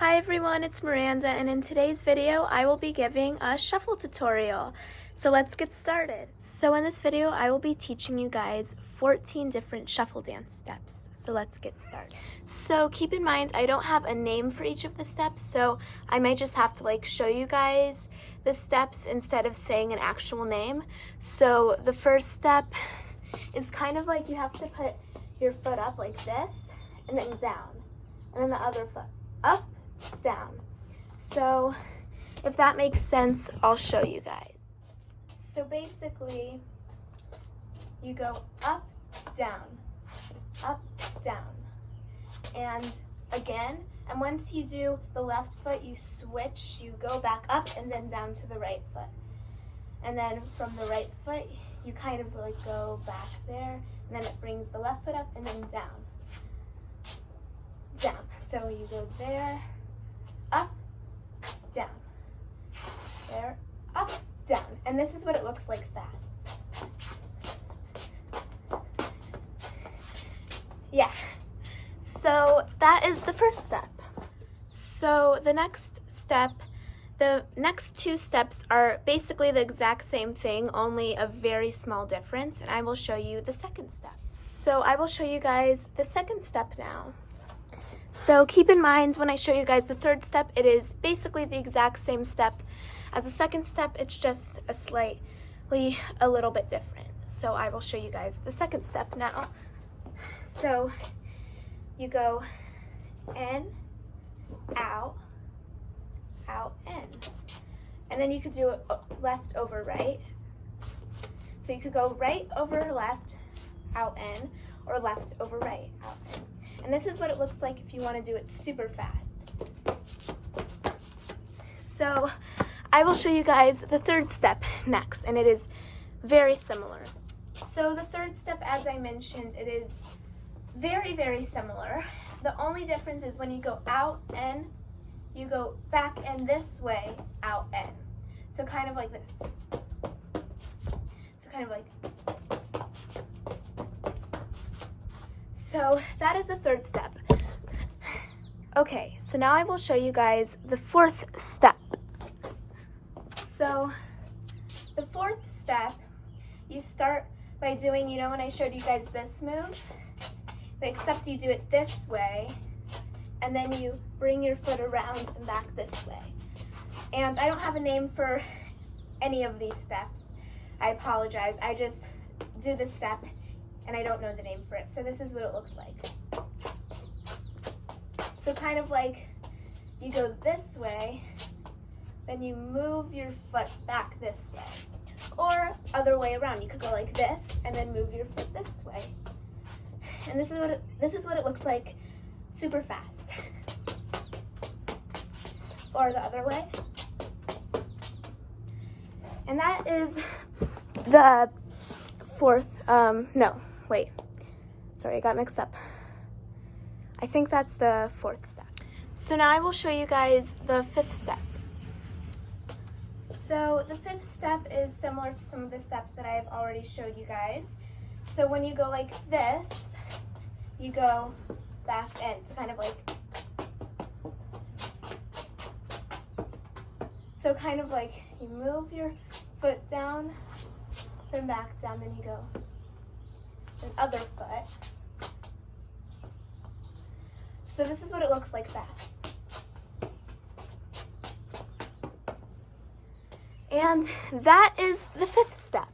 Hi everyone, it's Miranda, and in today's video I will be giving a shuffle tutorial. So let's get started. So in this video I will be teaching you guys 14 different shuffle dance steps. So let's get started. So keep in mind I don't have a name for each of the steps, so I might just have to show you guys the steps instead of saying an actual name. So the first step is kind of like you have to put your foot up like this and then down, and then the other foot up, down. So if that makes sense, I'll show you guys. So basically you go up, down, and again, and once you do the left foot, you switch, you go back up and then down to the right foot, and then from the right foot you kind of go back there, and then it brings the left foot up and then down. So you go there, up, down, there, up, down. And this is what it looks like fast. Yeah. So that is the first step. So the next two steps are basically the exact same thing, only a very small difference, and I will show you the second step. So I will show you guys the second step now. So keep in mind when I show you guys the third step, it is basically the exact same step as the second step, it's just a little bit different. So I will show you guys the second step now. So you go in, out, out, in. And then you could do it left over right. So you could go right over left, out, in, or left over right, out, in. And this is what it looks like if you want to do it super fast. So I will show you guys the third step next, and it is very similar. So the third step, as I mentioned, it is very, very similar. The only difference is when you go out, in, you go back in this way, out, in. So kind of like this. So kind of like. So that is the third step. Okay, so now I will show you guys the fourth step. So the fourth step, you start by doing, when I showed you guys this move, except you do it this way, and then you bring your foot around and back this way. And I don't have a name for any of these steps. I apologize. I just do this step and I don't know the name for it. So this is what it looks like. So kind of like you go this way, then you move your foot back this way. Or other way around. You could go like this and then move your foot this way. And this is what it looks like super fast. Or the other way. And that is the fourth, sorry, I got mixed up. I think that's the fourth step. So now I will show you guys the fifth step. So the fifth step is similar to some of the steps that I have already showed you guys. So when you go like this, you go back in. So kind of like you move your foot down, then back down, then you go the other foot. So this is what it looks like fast. And that is the fifth step.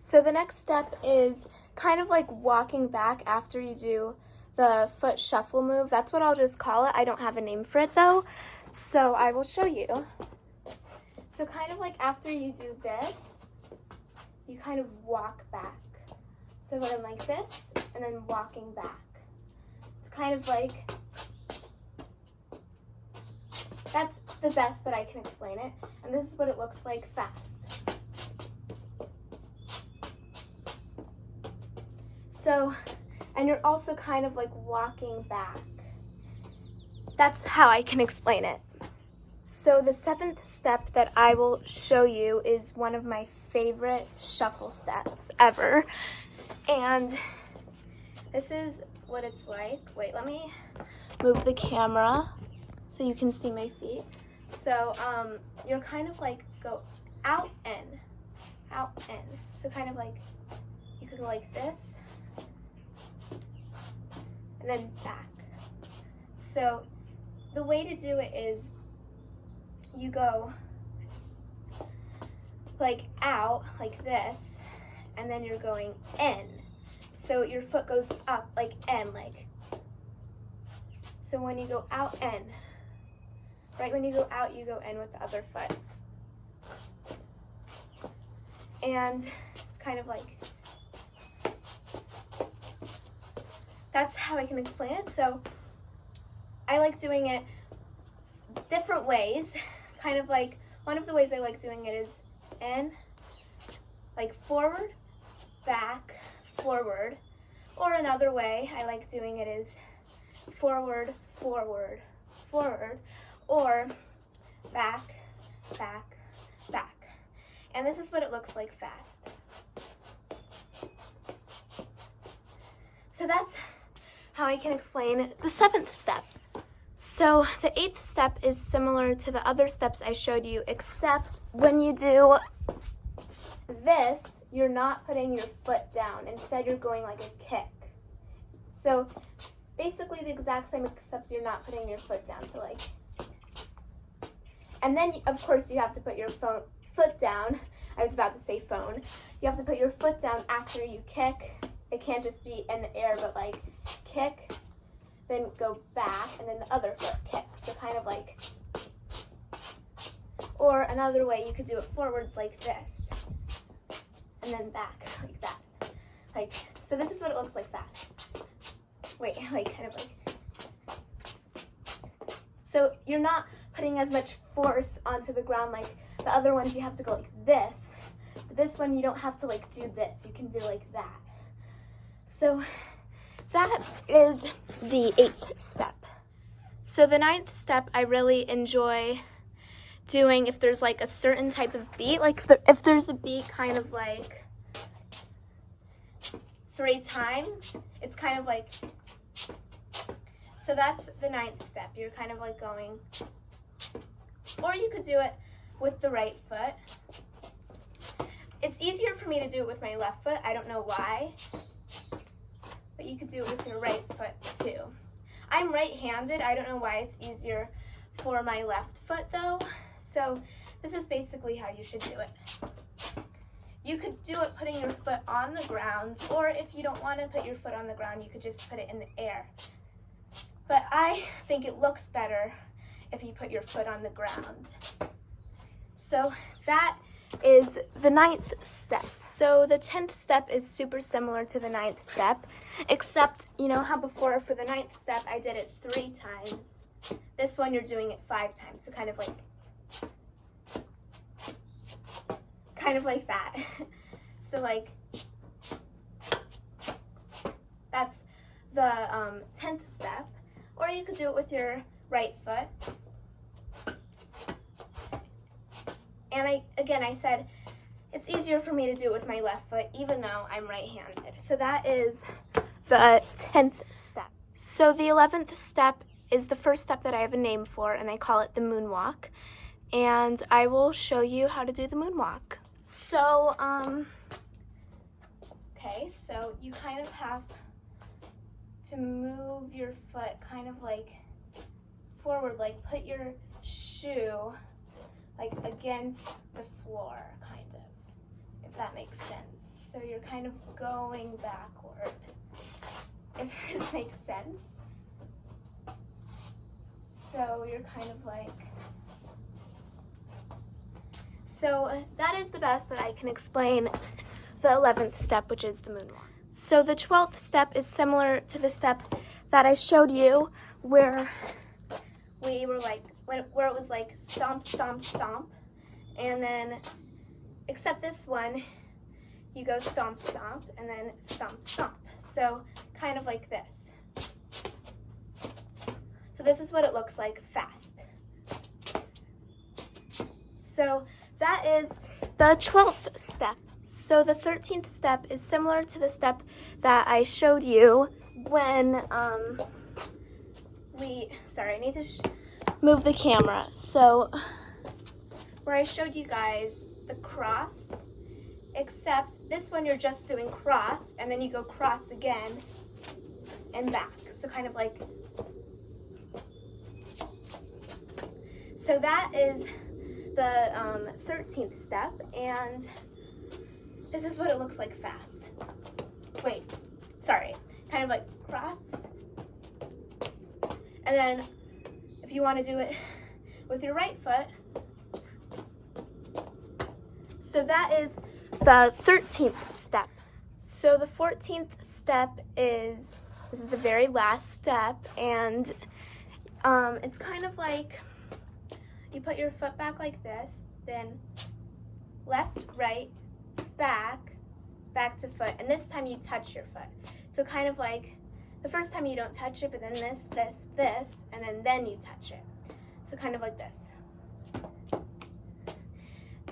So the next step is kind of like walking back after you do the foot shuffle move. That's what I'll just call it. I don't have a name for it though. So I will show you. So kind of like after you do this, you kind of walk back. So going like this and then walking back. So kind of like, that's the best that I can explain it. And this is what it looks like fast. So, and you're also kind of like walking back. That's how I can explain it. So the seventh step that I will show you is one of my favorite shuffle steps ever. And this is what it's like. Wait, let me move the camera so you can see my feet. So you're kind of like go out, in, out, in. So kind of like, you could go like this, and then back. So the way to do it is you go like out, like this, and then you're going in. So your foot goes up, like in, like. So when you go out, in. Right when you go out, you go in with the other foot. And it's kind of like, that's how I can explain it. So I like doing it different ways. Kind of like, one of the ways I like doing it is in, like forward, back, forward. Or another way I like doing it is forward, forward, forward. Or back, back, back. And this is what it looks like fast. So that's how I can explain the 7th step. So the 8th step is similar to the other steps I showed you, except when you do this, you're not putting your foot down. Instead, you're going like a kick. So basically the exact same, except you're not putting your foot down. So like, and then of course you have to put your foot down. I was about to say phone. You have to put your foot down after you kick. It can't just be in the air, but like kick, then go back, and then the other foot kick. So kind of like, or another way you could do it forwards like this, and then back like that. Like, so this is what it looks like fast. Wait, like kind of like. So you're not putting as much force onto the ground like the other ones. You have to go like this. But this one you don't have to like do this. You can do like that. So that is the 8th step. So the 9th step I really enjoy doing if there's like a certain type of beat. Like if there's a beat kind of like 3 times, it's kind of like, so that's the 9th step. You're kind of like going, or you could do it with the right foot. It's easier for me to do it with my left foot. I don't know why, but you could do it with your right foot too. I'm right-handed. I don't know why it's easier for my left foot though. So this is basically how you should do it. You could do it putting your foot on the ground, or if you don't want to put your foot on the ground, you could just put it in the air. But I think it looks better if you put your foot on the ground. So that is the 9th step. So the 10th step is super similar to the 9th step, except, you know how before for the 9th step I did it 3 times. This one you're doing it 5 times, so kind of like that. So like, that's the 10th step. Or you could do it with your right foot. And I said, it's easier for me to do it with my left foot, even though I'm right-handed. So that is the 10th step. So the 11th step is the first step that I have a name for, and I call it the Moonwalk. And I will show you how to do the Moonwalk. So, okay, so you kind of have to move your foot kind of like forward, like put your shoe like against the floor, kind of, if that makes sense. So you're kind of going backward, if this makes sense. So you're kind of like, so that is the best that I can explain the 11th step, which is the Moonwalk. So the 12th step is similar to the step that I showed you, where we were like, where it was like stomp, stomp, stomp, and then, except this one, you go stomp, stomp, and then stomp, stomp. So kind of like this. So this is what it looks like fast. So that is the 12th step. So the 13th step is similar to the step that I showed you when move the camera. So where I showed you guys the cross, except this one you're just doing cross, and then you go cross again and back. So kind of like, so that is the 13th step, and this is what it looks like fast. Wait, sorry, kind of like cross, and then if you want to do it with your right foot, so that is the 13th step. So the 14th step is, this is the very last step, and it's kind of like, you put your foot back like this, then left, right, back, back to foot, and this time you touch your foot. So kind of like, the first time you don't touch it, but then this, this, this, and then you touch it. So kind of like this.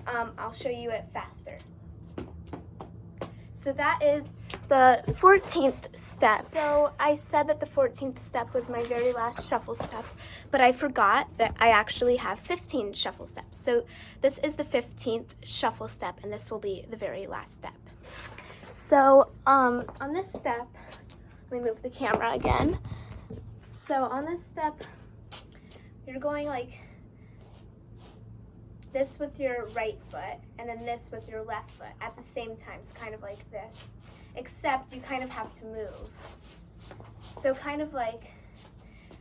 I'll show you it faster. So that is the 14th step. So I said that the 14th step was my very last shuffle step, but I forgot that I actually have 15 shuffle steps. So this is the 15th shuffle step, and this will be the very last step. So on this step, let me move the camera again. So on this step, you're going like this with your right foot, and then this with your left foot at the same time, so kind of like this, except you kind of have to move. So kind of like,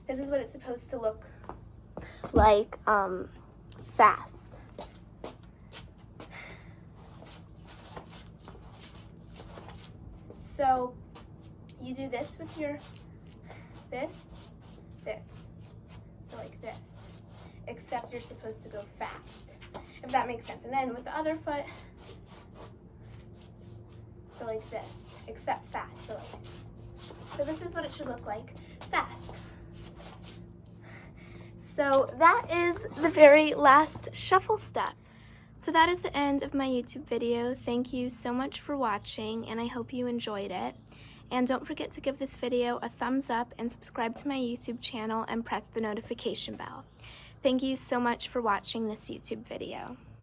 this is what it's supposed to look like fast. So you do this with your, this, so like this, except you're supposed to go fast, if that makes sense. And then with the other foot, so like this, except fast. So this is what it should look like, fast. So that is the very last shuffle step. So that is the end of my YouTube video. Thank you so much for watching, and I hope you enjoyed it. And don't forget to give this video a thumbs up and subscribe to my YouTube channel and press the notification bell. Thank you so much for watching this YouTube video.